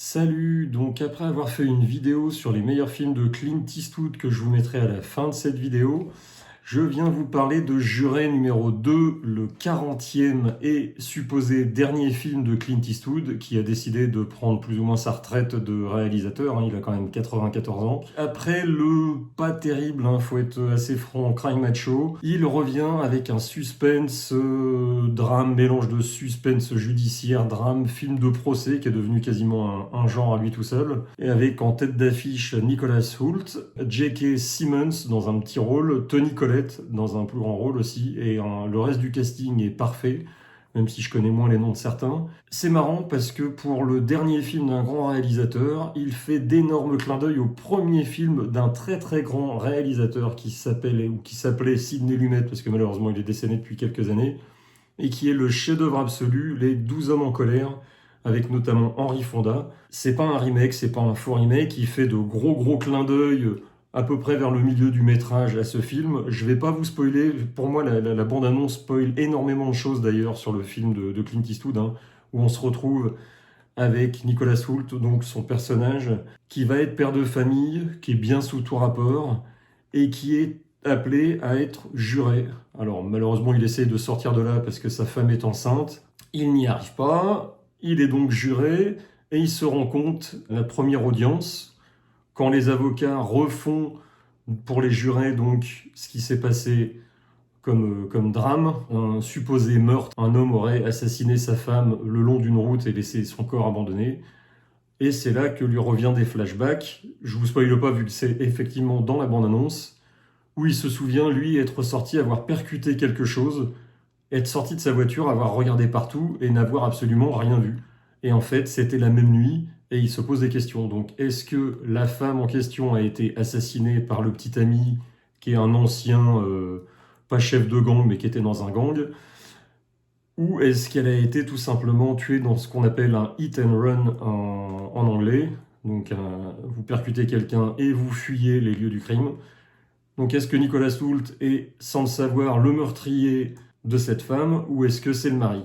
Salut, donc après avoir fait une vidéo sur les meilleurs films de Clint Eastwood que je vous mettrai à la fin de cette vidéo, je viens vous parler de Juré numéro 2, le 40e et supposé dernier film de Clint Eastwood, qui a décidé de prendre plus ou moins sa retraite de réalisateur, il a quand même 94 ans. Après le pas terrible, faut être assez franc, crime macho, il revient avec un suspense, drame, mélange de suspense judiciaire, drame, film de procès, qui est devenu quasiment un genre à lui tout seul, et avec en tête d'affiche Nicholas Hoult, J.K. Simmons dans un petit rôle, Toni Collette dans un plus grand rôle aussi, et le reste du casting est parfait, même si je connais moins les noms de certains. C'est marrant parce que pour le dernier film d'un grand réalisateur, il fait d'énormes clins d'œil au premier film d'un très très grand réalisateur qui s'appelait Sidney Lumet, parce que malheureusement il est décédé depuis quelques années, et qui est le chef-d'œuvre absolu, Les 12 hommes en colère, avec notamment Henry Fonda. C'est pas un remake, c'est pas un faux remake, il fait de gros clins d'œil à peu près vers le milieu du métrage à ce film. Je vais pas vous spoiler, pour moi la bande-annonce spoil énormément de choses d'ailleurs sur le film de Clint Eastwood, où on se retrouve avec Nicholas Hoult, donc son personnage, qui va être père de famille, qui est bien sous tout rapport, et qui est appelé à être juré. Alors malheureusement il essaye de sortir de là parce que sa femme est enceinte, il n'y arrive pas, il est donc juré, et il se rend compte, à la première audience, quand les avocats refont pour les jurés donc ce qui s'est passé comme drame, un supposé meurtre, un homme aurait assassiné sa femme le long d'une route et laissé son corps abandonné. Et c'est là que lui revient des flashbacks. Je vous spoile pas vu que c'est effectivement dans la bande-annonce, où il se souvient, lui, être sorti, avoir percuté quelque chose, être sorti de sa voiture, avoir regardé partout et n'avoir absolument rien vu. Et en fait, c'était la même nuit et il se pose des questions. Donc, est-ce que la femme en question a été assassinée par le petit ami qui est un ancien, pas chef de gang, mais qui était dans un gang? Ou est-ce qu'elle a été tout simplement tuée dans ce qu'on appelle un hit and run en anglais? Donc, vous percutez quelqu'un et vous fuyez les lieux du crime. Donc est-ce que Nicolas Hoult est, sans le savoir, le meurtrier de cette femme, ou est-ce que c'est le mari?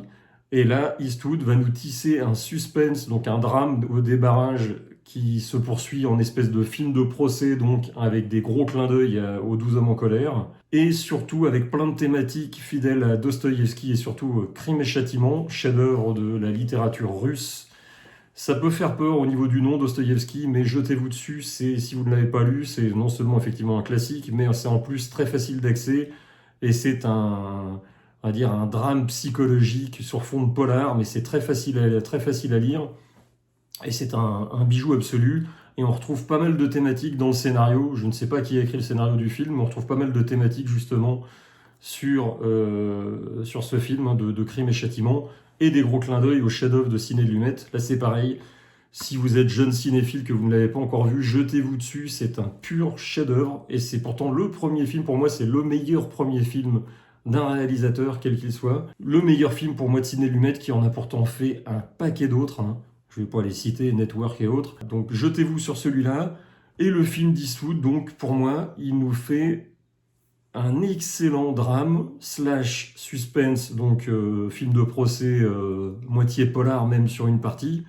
Et là, Eastwood va nous tisser un suspense, donc un drame au débarrage qui se poursuit en espèce de film de procès, donc avec des gros clins d'œil aux 12 hommes en colère, et surtout avec plein de thématiques fidèles à Dostoïevski et surtout Crime et Châtiment, chef-d'œuvre de la littérature russe. Ça peut faire peur au niveau du nom, Dostoïevski, mais jetez-vous dessus, si vous ne l'avez pas lu, c'est non seulement effectivement un classique, mais c'est en plus très facile d'accès, et c'est on va dire un drame psychologique sur fond de polar, mais c'est très facile à lire, et c'est un bijou absolu, et on retrouve pas mal de thématiques dans le scénario. Je ne sais pas qui a écrit le scénario du film, mais on retrouve pas mal de thématiques justement sur ce film de Crime et Châtiment, et des gros clins d'œil au chef-d'œuvre de Sidney Lumet. Là, c'est pareil. Si vous êtes jeune cinéphile que vous ne l'avez pas encore vu, jetez-vous dessus. C'est un pur chef-d'œuvre. Et c'est pourtant le premier film, pour moi, c'est le meilleur premier film d'un réalisateur, quel qu'il soit. Le meilleur film pour moi de Sidney Lumet, qui en a pourtant fait un paquet d'autres. Je ne vais pas les citer, Network et autres. Donc jetez-vous sur celui-là. Et le film d'Eastwood, donc pour moi, il nous fait un excellent drame slash suspense, donc film de procès, moitié polar même sur une partie,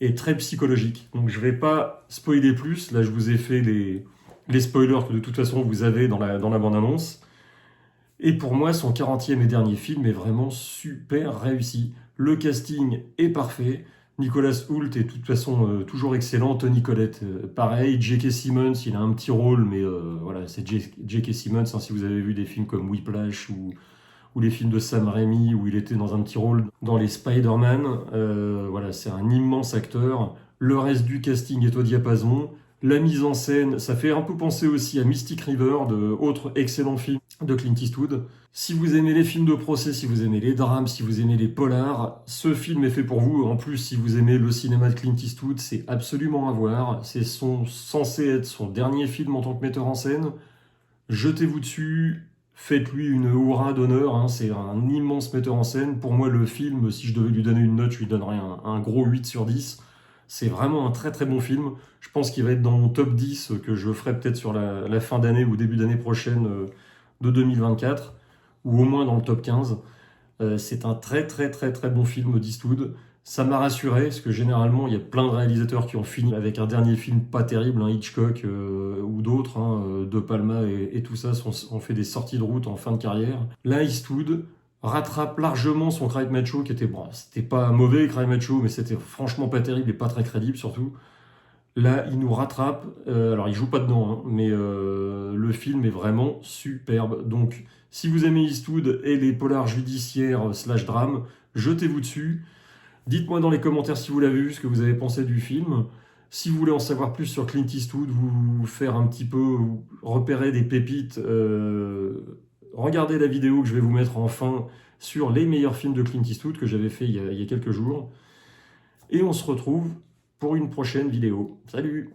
et très psychologique. Donc je vais pas spoiler plus, là je vous ai fait les spoilers que de toute façon vous avez dans la bande-annonce. Et pour moi, son 40e et dernier film est vraiment super réussi. Le casting est parfait. Nicholas Hoult est de toute façon toujours excellent. Toni Collette, pareil. J.K. Simmons, il a un petit rôle, mais voilà, c'est J.K. Simmons. Si vous avez vu des films comme Whiplash ou les films de Sam Raimi, où il était dans un petit rôle dans les Spider-Man, voilà, c'est un immense acteur. Le reste du casting est au diapason. La mise en scène, ça fait un peu penser aussi à Mystic River, autre excellent film de Clint Eastwood. Si vous aimez les films de procès, si vous aimez les drames, si vous aimez les polars, ce film est fait pour vous. En plus, si vous aimez le cinéma de Clint Eastwood, c'est absolument à voir. C'est censé être son dernier film en tant que metteur en scène. Jetez-vous dessus, faites-lui une hurrah d'honneur. C'est un immense metteur en scène. Pour moi, le film, si je devais lui donner une note, je lui donnerais un gros 8 sur 10. C'est vraiment un très très bon film. Je pense qu'il va être dans mon top 10 que je ferai peut-être sur la fin d'année ou début d'année prochaine de 2024, ou au moins dans le top 15. C'est un très très très très bon film d'Eastwood. Ça m'a rassuré, parce que généralement, il y a plein de réalisateurs qui ont fini avec un dernier film pas terrible, Hitchcock ou d'autres, De Palma et tout ça, ont fait des sorties de route en fin de carrière. Là, Eastwood rattrape largement son Cry Macho, qui était, bon, c'était pas un mauvais Cry Macho, mais c'était franchement pas terrible et pas très crédible surtout. Là, il nous rattrape. Alors, il joue pas dedans, mais le film est vraiment superbe. Donc, si vous aimez Eastwood et les polars judiciaires slash drame, jetez-vous dessus. Dites-moi dans les commentaires si vous l'avez vu, ce que vous avez pensé du film. Si vous voulez en savoir plus sur Clint Eastwood, vous faire un petit peu repérer des pépites, regardez la vidéo que je vais vous mettre en fin sur les meilleurs films de Clint Eastwood que j'avais fait il y a quelques jours. Et on se retrouve pour une prochaine vidéo. Salut!